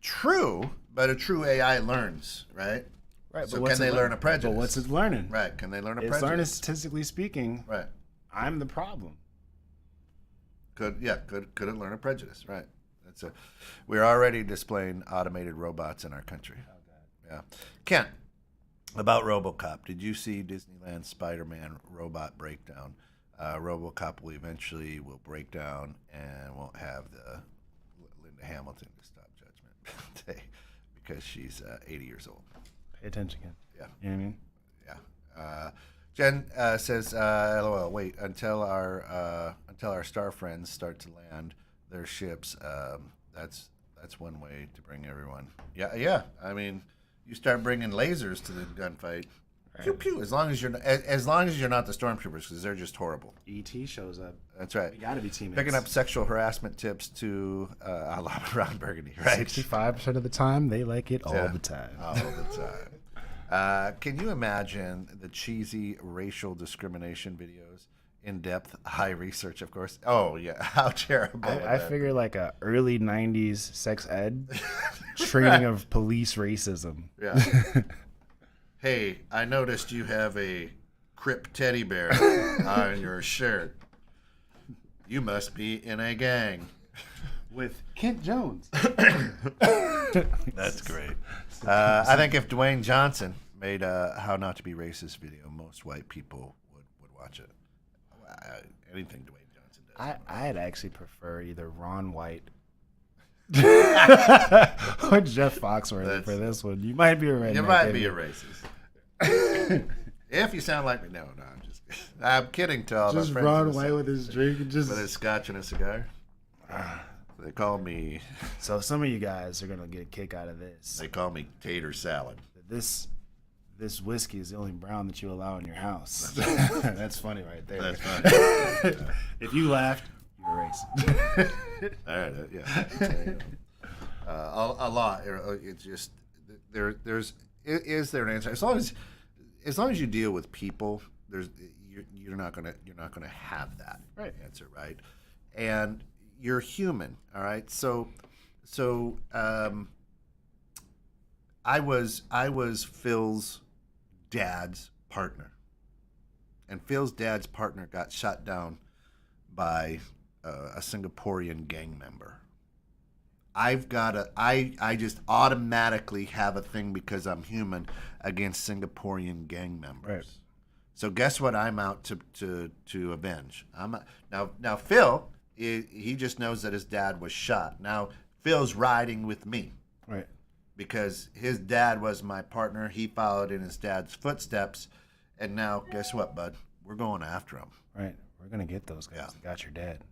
True, but a true AI learns, right? Right. So can they learn a prejudice? But what's it learning? Right. Can they learn a prejudice? It's learning, statistically speaking. Right. I'm the problem. Could it learn a prejudice? Right. We're already displaying automated robots in our country. Yeah. Kent, about RoboCop, did you see Disneyland's Spider-Man robot breakdown? RoboCop will eventually break down and won't have the Linda Hamilton to stop Judgment Day because she's 80 years old. Pay attention, Kent. Yeah. You know what I mean? Yeah. Jen says, "LOL. Wait until our star friends start to land their ships. That's one way to bring everyone. Yeah. I mean, you start bringing lasers to the gunfight. Right. Pew pew. As long as you're not the stormtroopers, because they're just horrible. E.T. shows up. That's right. We gotta be teammates. Picking up sexual harassment tips to a lot around Burgundy. Right. 65% of the time, they like it all the time. All the time. Can you imagine the cheesy racial discrimination videos? In-depth, high research, of course. Oh, yeah. How terrible. I figure like a early 90s sex ed training of police racism. Yeah. Hey, I noticed you have a Crip teddy bear on your shirt. You must be in a gang. With Kent Jones. That's great. I think if Dwayne Johnson made a How Not to Be Racist video, most white people would watch it. Anything Dwayne Johnson does. I'd actually prefer either Ron White or Jeff Foxworthy for this one. You might be a redneck. You might be a racist. If you sound like me. No, I'm just kidding. I'm kidding to all just my friends. Just Ron White with his drink. With his scotch and a cigar. They call me... So some of you guys are going to get a kick out of this. They call me tater salad. This whiskey is the only brown that you allow in your house. That's funny right there. That's funny. If you laughed, you're racist. All right, yeah. A lot. It's just is there an answer? As long as you deal with people, you're not gonna have that answer, right? And you're human, all right. So I was Phil's dad's partner, and Phil's dad's partner got shot down by a Singaporean gang member. I just automatically have a thing because I'm human against Singaporean gang members. Right. So guess what I'm out to avenge? Now Phil, he just knows that his dad was shot. Now Phil's riding with me. Right. Because his dad was my partner. He followed in his dad's footsteps. And now, guess what, bud? We're going after him. Right. We're going to get those guys that got your dad.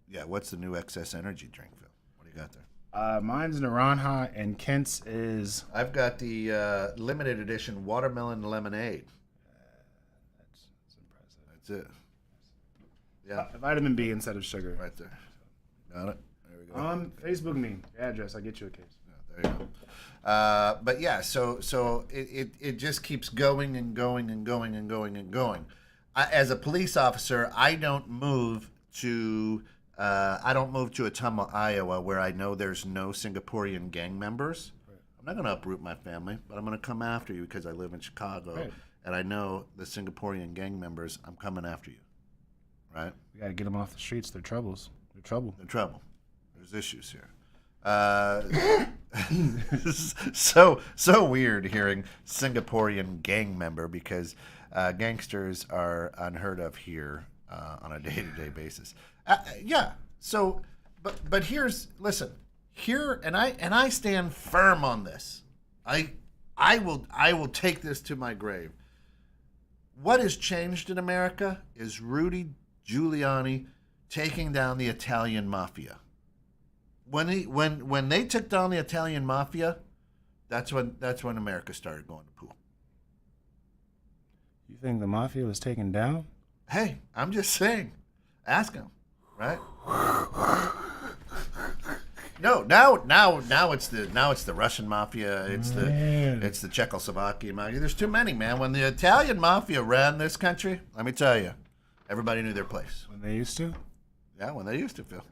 Yeah, what's the new excess energy drink, Phil? What do you got there? Mine's Naranja, and Kent's is... I've got the limited edition watermelon lemonade. That's impressive. That's it. Yeah. Vitamin B instead of sugar. Right there. Got it. There we go. Facebook me. Your address. I'll get you a case. There you go. But yeah, so it just keeps going and going and going and going and going. As a police officer, I don't move to Ottumwa, Iowa, where I know there's no Singaporean gang members. Right. I'm not going to uproot my family, but I'm going to come after you because I live in Chicago, and I know the Singaporean gang members. I'm coming after you. Right? We got to get them off the streets. They're troubles. They're trouble. There's issues here. So weird hearing Singaporean gang member because gangsters are unheard of here on a day-to-day basis. Yeah. So, but listen here, and I stand firm on this. I will take this to my grave. What has changed in America is Rudy Giuliani taking down the Italian mafia. When they took down the Italian mafia, that's when America started going to pool. You think the mafia was taken down? Hey, I'm just saying. Ask him, right? No, now it's the Russian mafia. It's the Czechoslovakian mafia. There's too many, man. When the Italian mafia ran this country, let me tell you, everybody knew their place. When they used to? Yeah, when they used to, Phil.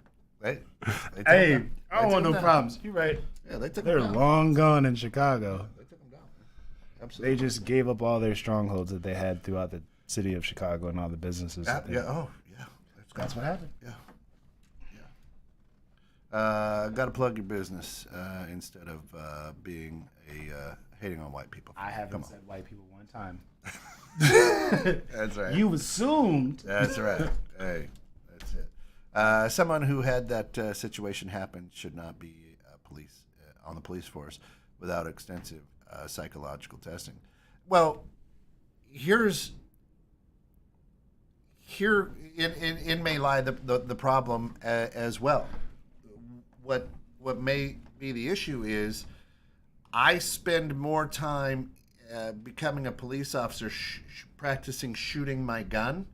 They Hey, I don't want no problems. You're right. Yeah, They're long gone in Chicago. They took them down. Absolutely. They just gave up all their strongholds that they had throughout the city of Chicago and all the businesses. Yeah. Oh, yeah. That's what happened. Yeah. Got to plug your business instead of being hating on white people. I haven't said white people one time. That's right. You assumed. That's right. Hey, that's it. Someone who had that situation happen should not be on the police force without extensive psychological testing. Well, here may lie the problem as well. What may be the issue is I spend more time becoming a police officer practicing shooting my gun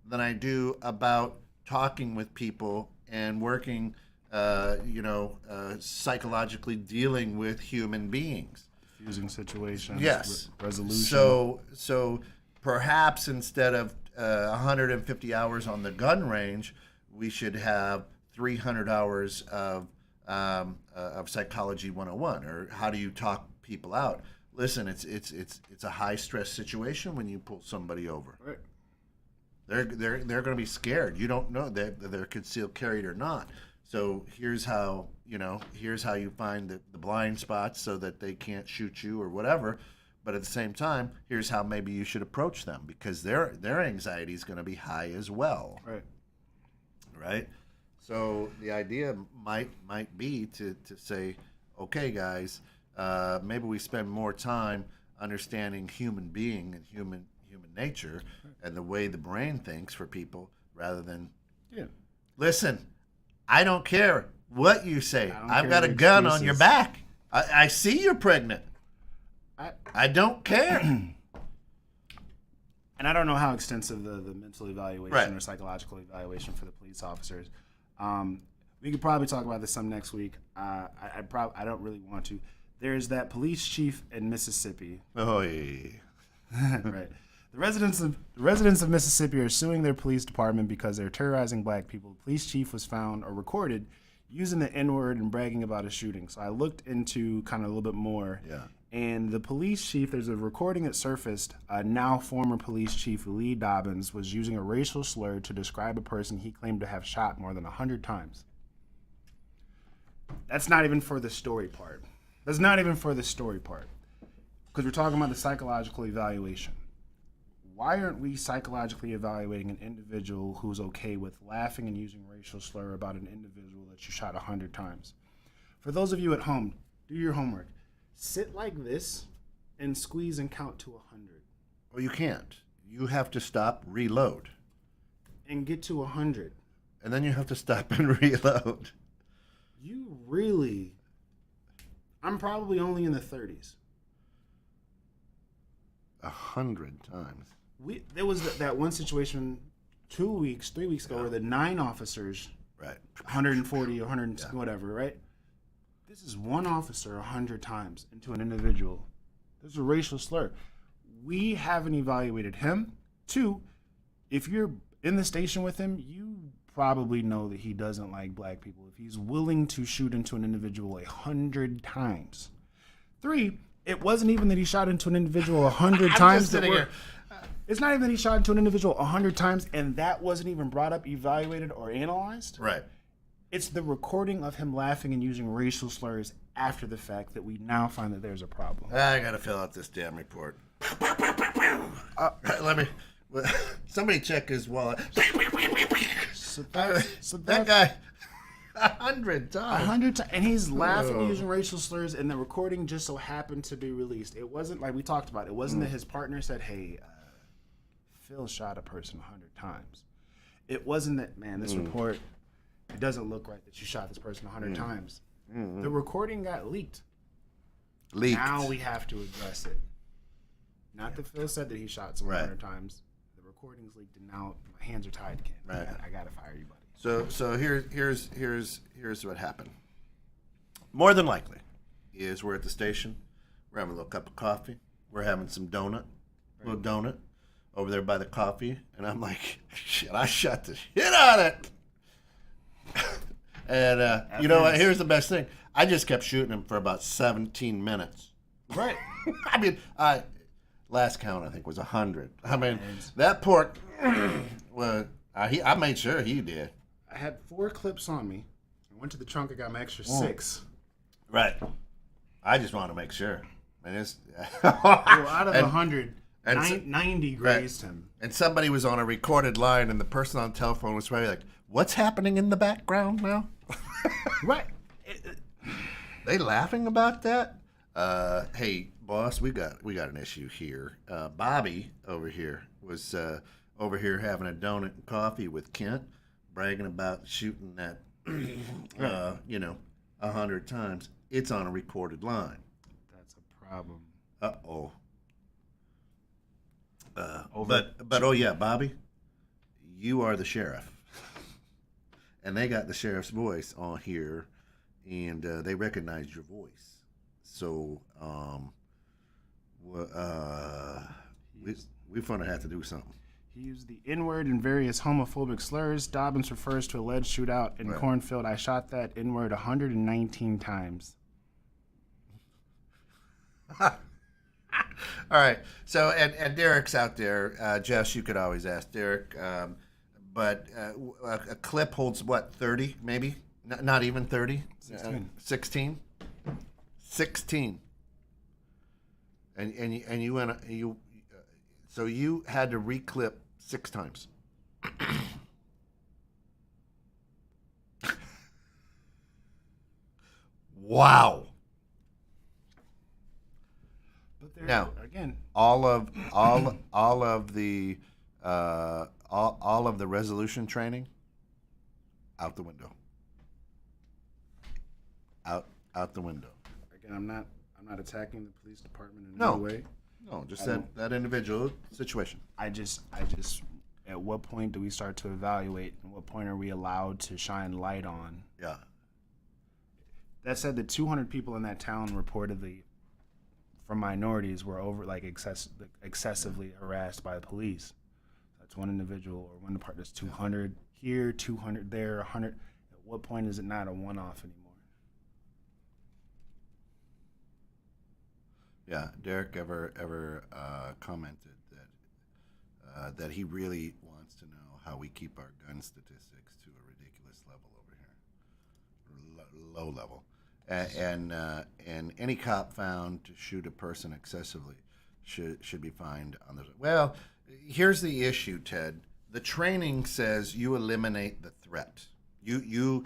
than I do about talking with people and working, psychologically dealing with human beings. Diffusing situations. Yes. Resolution. So perhaps instead of 150 hours on the gun range, we should have 300 hours of psychology 101, or how do you talk people out? Listen, it's a high stress situation when you pull somebody over. Right. They're going to be scared. You don't know that they're concealed carried or not. So here's how you find the blind spots so that they can't shoot you or whatever. But at the same time, here's how maybe you should approach them, because their anxiety is going to be high as well. Right. So the idea might be to say, okay, guys, maybe we spend more time understanding human being and human nature and the way the brain thinks for people, rather than listen, I don't care what you say. I've got a gun on your back. I see you're pregnant. I don't care. And I don't know how extensive the mental evaluation or psychological evaluation for the police officers. We could probably talk about this some next week. I don't really want to. There's that police chief in Mississippi. Oh yeah. Right. The residents of Mississippi are suing their police department because they're terrorizing black people. The police chief was found or recorded using the N-word and bragging about a shooting. So I looked into kind of a little bit more. Yeah. And the police chief, there's a recording that surfaced. Now former police chief Lee Dobbins was using a racial slur to describe a person he claimed to have shot more than 100 times. That's not even for the story part. Because we're talking about the psychological evaluation. Why aren't we psychologically evaluating an individual who's okay with laughing and using racial slur about an individual that you shot 100 times? For those of you at home, do your homework. Sit like this and squeeze and count to 100. Well, you can't. You have to stop, reload. And get to 100. And then you have to stop and reload. You really... I'm probably only in the 30s. 100 times. There was that one situation 3 weeks ago where the 9 officers, 140, 100, whatever, right? This is one officer 100 times into an individual. There's a racial slur. We haven't evaluated him. 2, if you're in the station with him, you probably know that he doesn't like black people. If he's willing to shoot into an individual 100 times. 3, it wasn't even that he shot into an individual 100 times. It's not even that he shot into an individual 100 times and that wasn't even brought up, evaluated, or analyzed. Right. It's the recording of him laughing and using racial slurs after the fact that we now find that there's a problem. I got to fill out this damn report. Let me... Somebody check his wallet. So that guy... 100 times. 100 times. And he's laughing using racial slurs, and the recording just so happened to be released. It wasn't like we talked about. It wasn't that his partner said, hey, Phil shot a person 100 times. it wasn't that, man, this report, it doesn't look right that you shot this person 100 times. The recording got leaked. Now we have to address it. Not that Phil said that he shot someone 100 times. The recording's leaked, and now my hands are tied, Ken. Right. I gotta fire you, buddy. So here's what happened. More than likely, is we're at the station. We're having a little cup of coffee. We're having some little donut over there by the coffee, and I'm like, shit, I shot the shit out of it. And you know what? Here's the best thing. I just kept shooting him for about 17 minutes. Right. I mean, last count I think was 100. I mean, that pork. Well, I made sure he did. I had 4 clips on me. I went to the trunk. I got my extra 6. Right. I just want to make sure. And it's well, out of 100, 90 grazed him. And somebody was on a recorded line, and the person on the telephone was probably like, "What's happening in the background now?" Right. They laughing about that? Hey, boss, we got an issue here. Bobby over here was over here having a donut and coffee with Kent, bragging about shooting that, 100 times. It's on a recorded line. That's a problem. Uh-oh. But oh yeah, Bobby, you are the sheriff. And they got the sheriff's voice on here, and they recognized your voice. So we're going to have to do something. He used the N-word and various homophobic slurs. Dobbins refers to alleged shootout in Cornfield. I shot that N-word 119 times. All right. So, and Derek's out there. Jess, you could always ask Derek. But a clip holds what, 30 maybe? Not even 30? 16. 16? 16. And you went so you had to reclip 6 times. Wow. But there, now again, all of the resolution training out the window. Out the window. Again, I'm not attacking the police department in any way. No, just that individual situation. I just at what point do we start to evaluate, and what point are we allowed to shine light on? Yeah. That said, the 200 people in that town reportedly from minorities were excessively harassed by the police. That's one individual or one department. There's 200 here, 200 there, 100. At what point is it not a one-off anymore? Yeah, Derek ever commented that he really wants to know how we keep our gun statistics to a ridiculous level over here, low level, and any cop found to shoot a person excessively should be fined on the. Well, here's the issue, Ted. The training says you eliminate the threat. You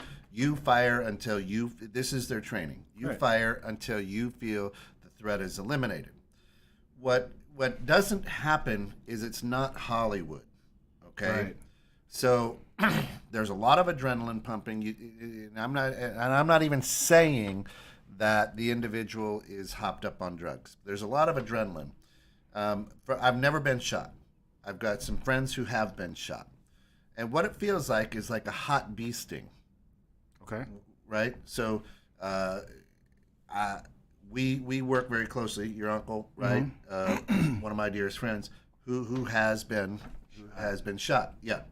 fire until you. This is their training. You fire until you feel threat is eliminated. What doesn't happen is it's not Hollywood, okay? Right. So there's a lot of adrenaline pumping. I'm not even saying that the individual is hopped up on drugs. There's a lot of adrenaline. I've never been shot. I've got some friends who have been shot, and what it feels like is like a hot bee sting. Okay. Right. So. We work very closely. Your uncle, right? Mm-hmm. One of my dearest friends, who has been shot. Yeah,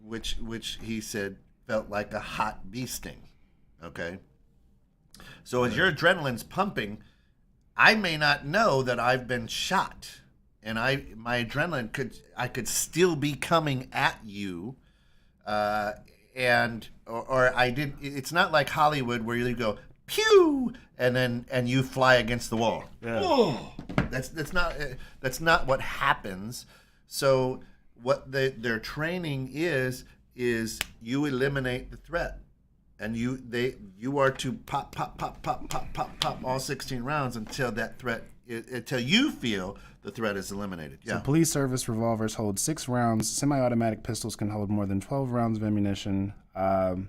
which he said felt like a hot bee sting. Okay. So as your adrenaline's pumping, I may not know that I've been shot, and my adrenaline could still be coming at you, and I did. It's not like Hollywood where you go pew, and you fly against the wall. Yeah. Oh, that's not what happens. So what their training is you eliminate the threat, and you are to pop all 16 rounds until that threat until you feel the threat is eliminated. Yeah. So police service revolvers hold 6 rounds. Semi-automatic pistols can hold more than 12 rounds of ammunition, with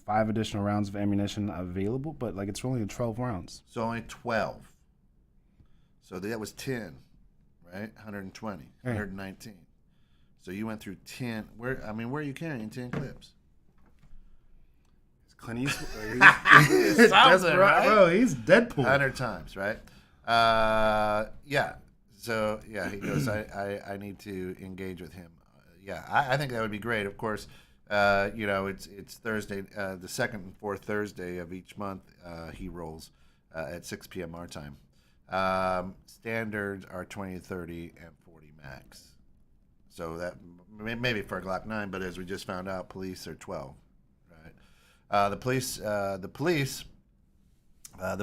5 additional rounds of ammunition available. But like it's only 12 rounds. So only 12. So that was 10, right? 120, 119. So you went through 10. Where are you carrying 10 clips? Clint Eastwood. Right? Bro, he's Deadpool. 100 times, right? Yeah. So, yeah, he goes, I need to engage with him. I think that would be great. Of course, it's Thursday, the second and fourth Thursday of each month, he rolls at 6 p.m. our time. Standards are 20 to 30 and 40 max. So that maybe for a Glock 9, but as we just found out, police are 12. Right? The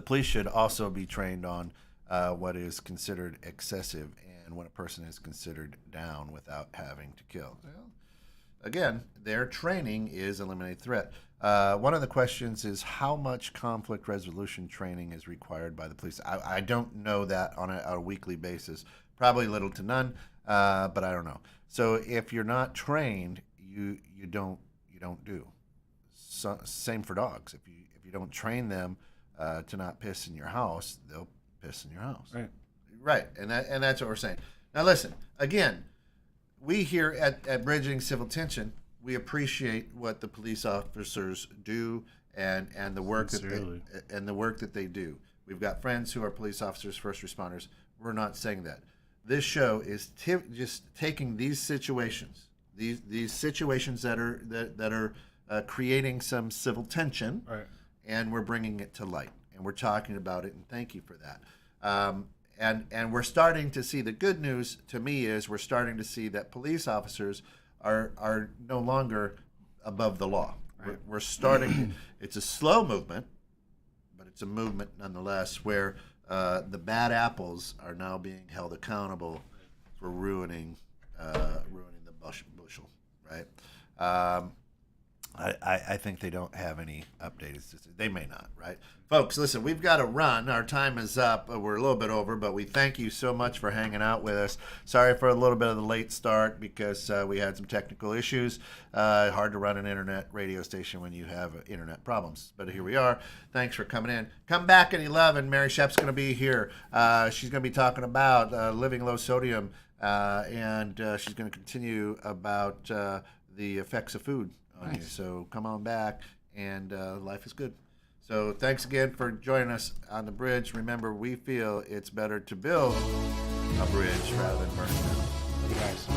police should also be trained on what is considered excessive and when a person is considered down without having to kill. Well, again, their training is eliminate threat. One of the questions is how much conflict resolution training is required by the police. I don't know that on a weekly basis. Probably little to none, but I don't know. So if you're not trained, you don't do. So, same for dogs. If you don't train them to not piss in your house, they'll piss in your house. Right, and that's what we're saying. Now listen, again, we here at Bridging Civil Tension, we appreciate what the police officers do and the work that they do. We've got friends who are police officers, first responders. We're not saying that. This show is just taking these situations, these situations that are creating some civil tension, right, and we're bringing it to light, and we're talking about it, and thank you for that. And we're starting to see, the good news to me is we're starting to see that police officers are no longer above the law. Right. We're starting. It's a slow movement, but it's a movement nonetheless where the bad apples are now being held accountable for ruining the bushel, right? I think they don't have any updated statistics. They may not, right? Folks, listen, we've got to run. Our time is up. We're a little bit over, but we thank you so much for hanging out with us. Sorry for a little bit of the late start because we had some technical issues. Hard to run an internet radio station when you have internet problems. But here we are. Thanks for coming in. Come back at 11. Mary Shep's going to be here. She's going to be talking about living low sodium, and she's going to continue about the effects of food. Nice. So come on back, and life is good. So thanks again for joining us on the bridge. Remember, we feel it's better to build a bridge rather than burn it down. You guys.